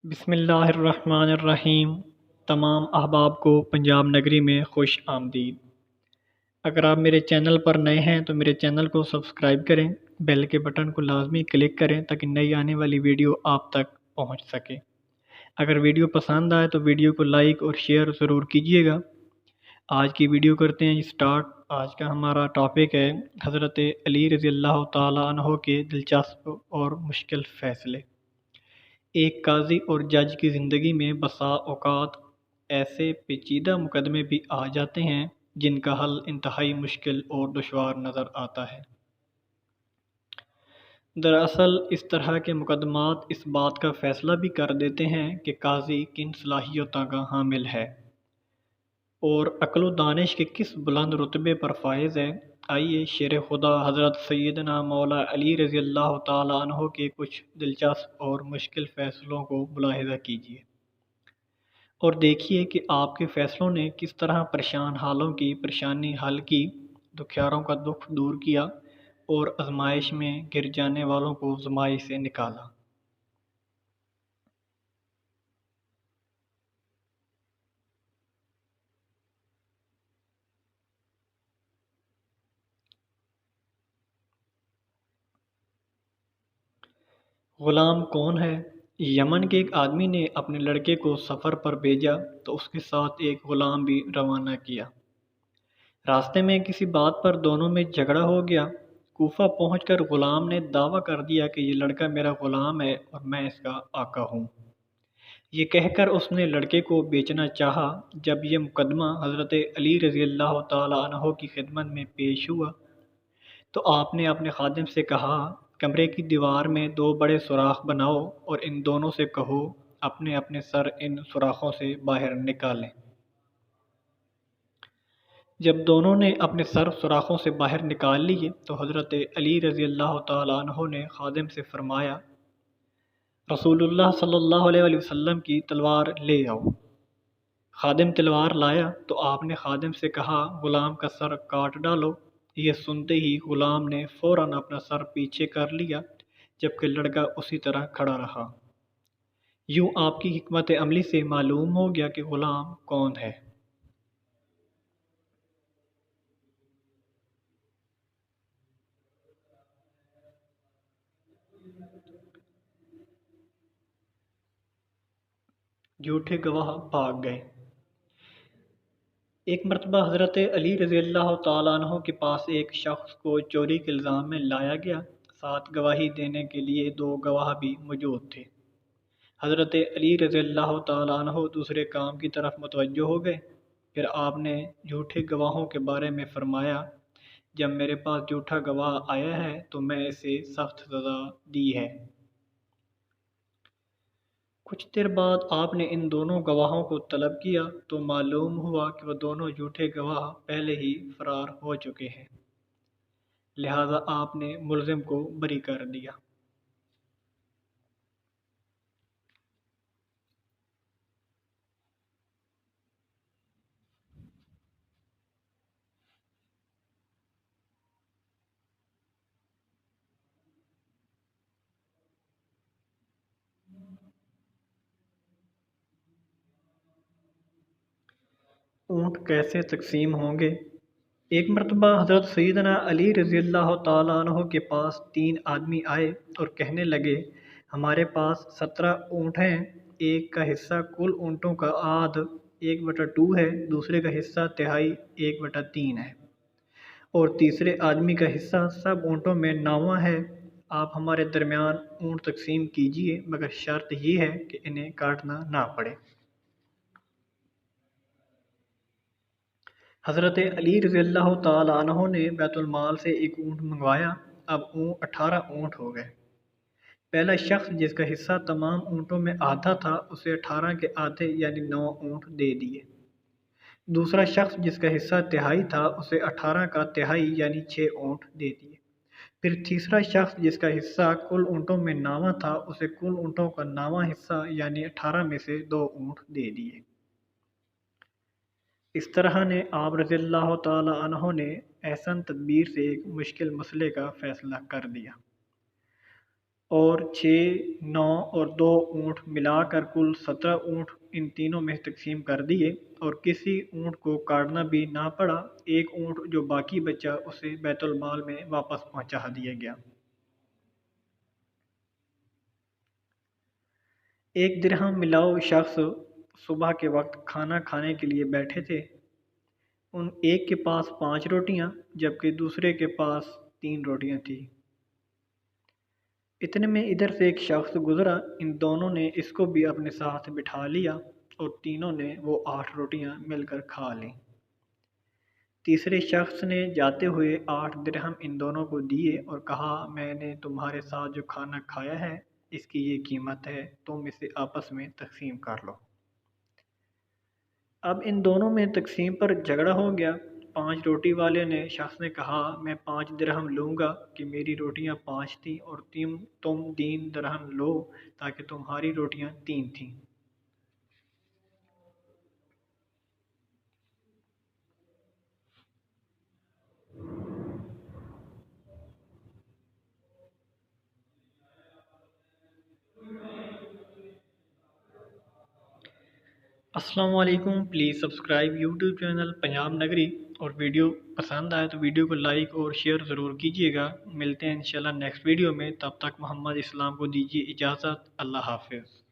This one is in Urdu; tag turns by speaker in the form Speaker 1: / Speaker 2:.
Speaker 1: بسم اللہ الرحمن الرحیم۔ تمام احباب کو پنجاب نگری میں خوش آمدید۔ اگر آپ میرے چینل پر نئے ہیں تو میرے چینل کو سبسکرائب کریں، بیل کے بٹن کو لازمی کلک کریں تاکہ نئی آنے والی ویڈیو آپ تک پہنچ سکے۔ اگر ویڈیو پسند آئے تو ویڈیو کو لائک اور شیئر ضرور کیجیے گا۔ آج کی ویڈیو کرتے ہیں سٹارٹ۔ آج کا ہمارا ٹاپک ہے حضرت علی رضی اللہ تعالیٰ عنہ کے دلچسپ اور مشکل فیصلے۔ ایک قاضی اور جج کی زندگی میں بسا اوقات ایسے پیچیدہ مقدمے بھی آ جاتے ہیں جن کا حل انتہائی مشکل اور دشوار نظر آتا ہے۔ دراصل اس طرح کے مقدمات اس بات کا فیصلہ بھی کر دیتے ہیں کہ قاضی کن صلاحیتوں کا حامل ہے اور عقل و دانش کے کس بلند رتبے پر فائز ہے۔ آئیے شیر خدا حضرت سیدنا مولا علی رضی اللہ تعالیٰ عنہ کے کچھ دلچسپ اور مشکل فیصلوں کو ملاحظہ کیجیے اور دیکھیے کہ آپ کے فیصلوں نے کس طرح پریشان حالوں کی پریشانی حل کی، دکھیاروں کا دکھ دور کیا اور آزمائش میں گر جانے والوں کو آزمائش سے نکالا۔ غلام کون ہے؟ یمن کے ایک آدمی نے اپنے لڑکے کو سفر پر بھیجا تو اس کے ساتھ ایک غلام بھی روانہ کیا۔ راستے میں کسی بات پر دونوں میں جھگڑا ہو گیا۔ کوفہ پہنچ کر غلام نے دعویٰ کر دیا کہ یہ لڑکا میرا غلام ہے اور میں اس کا آقا ہوں۔ یہ کہہ کر اس نے لڑکے کو بیچنا چاہا۔ جب یہ مقدمہ حضرت علی رضی اللہ تعالیٰ عنہ کی خدمت میں پیش ہوا تو آپ نے اپنے خادم سے کہا، کمرے کی دیوار میں دو بڑے سوراخ بناؤ اور ان دونوں سے کہو اپنے اپنے سر ان سوراخوں سے باہر نکالیں۔ جب دونوں نے اپنے سر سوراخوں سے باہر نکال لیے تو حضرت علی رضی اللہ تعالیٰ عنہ نے خادم سے فرمایا، رسول اللہ صلی اللہ علیہ وسلم کی تلوار لے آؤ۔ خادم تلوار لایا تو آپ نے خادم سے کہا، غلام کا سر کاٹ ڈالو۔ یہ سنتے ہی غلام نے فوراً اپنا سر پیچھے کر لیا جبکہ لڑکا اسی طرح کھڑا رہا۔ یوں آپ کی حکمت عملی سے معلوم ہو گیا کہ غلام کون ہے۔ جھوٹے گواہ بھاگ گئے۔ ایک مرتبہ حضرت علی رضی اللہ تعالیٰ عنہ کے پاس ایک شخص کو چوری کے الزام میں لایا گیا۔ ساتھ گواہی دینے کے لیے دو گواہ بھی موجود تھے۔ حضرت علی رضی اللہ تعالیٰ عنہ دوسرے کام کی طرف متوجہ ہو گئے۔ پھر آپ نے جھوٹے گواہوں کے بارے میں فرمایا، جب میرے پاس جھوٹا گواہ آیا ہے تو میں اسے سخت سزا دی ہے۔ کچھ دیر بعد آپ نے ان دونوں گواہوں کو طلب کیا تو معلوم ہوا کہ وہ دونوں جھوٹے گواہ پہلے ہی فرار ہو چکے ہیں، لہٰذا آپ نے ملزم کو بری کر دیا۔ اونٹ کیسے تقسیم ہوں گے؟ ایک مرتبہ حضرت سیدنا علی رضی اللہ تعالیٰ عنہ کے پاس تین آدمی آئے اور کہنے لگے، ہمارے پاس 17 اونٹ ہیں، ایک کا حصہ کل اونٹوں کا آدھ 1/2 ہے، دوسرے کا حصہ تہائی 1/3 ہے اور تیسرے آدمی کا حصہ سب اونٹوں میں 9واں ہے۔ آپ ہمارے درمیان اونٹ تقسیم کیجیے مگر شرط یہ ہے کہ انہیں کاٹنا نہ پڑے۔ حضرت علی رضی اللہ تعالیٰ عنہ نے بیت المال سے ایک اونٹ منگوایا۔ اب 18 اونٹ ہو گئے۔ پہلا شخص جس کا حصہ تمام اونٹوں میں آدھا تھا اسے 18 کے آدھے یعنی 9 اونٹ دے دیے۔ دوسرا شخص جس کا حصہ تہائی تھا اسے 18 کا تہائی یعنی 6 اونٹ دے دیے۔ پھر تیسرا شخص جس کا حصہ کل اونٹوں میں 9واں تھا اسے کل اونٹوں کا 9واں حصہ یعنی 18 میں سے 2 اونٹ دے دیے۔ اس طرح نے آپ رضی اللہ تعالیٰ عنہ نے احسن تدبیر سے ایک مشکل مسئلے کا فیصلہ کر دیا۔ اور 6، 9 اور 2 اونٹ ملا کر کل 17 اونٹ ان تینوں میں تقسیم کر دیے، اور کسی اونٹ کو کاٹنا بھی نہ پڑا۔ ایک اونٹ جو باقی بچا اسے بیت المال میں واپس پہنچا دیا گیا۔ ایک درہم ملاؤ شخص صبح کے وقت کھانا کھانے کے لیے بیٹھے تھے۔ ان ایک کے پاس 5 روٹیاں جبکہ دوسرے کے پاس 3 روٹیاں تھیں۔ اتنے میں ادھر سے ایک شخص گزرا، ان دونوں نے اس کو بھی اپنے ساتھ بٹھا لیا اور تینوں نے وہ 8 روٹیاں مل کر کھا لیں۔ تیسرے شخص نے جاتے ہوئے 8 درہم ان دونوں کو دیے اور کہا، میں نے تمہارے ساتھ جو کھانا کھایا ہے اس کی یہ قیمت ہے، تم اسے آپس میں تقسیم کر لو۔ اب ان دونوں میں تقسیم پر جھگڑا ہو گیا۔ 5 روٹی والے نے شخص نے کہا، میں 5 درہم لوں گا کہ میری روٹیاں 5 تھیں، اور تم 3 درہم لو تاکہ تمہاری روٹیاں 3 تھیں۔ السلام علیکم، please subscribe YouTube channel Punjab نگری، اور ویڈیو پسند آئے تو ویڈیو کو لائک اور شیئر ضرور کیجیے گا۔ ملتے ہیں انشاءاللہ نیکسٹ ویڈیو میں، تب تک محمد اسلام کو دیجیے اجازت۔ اللہ حافظ۔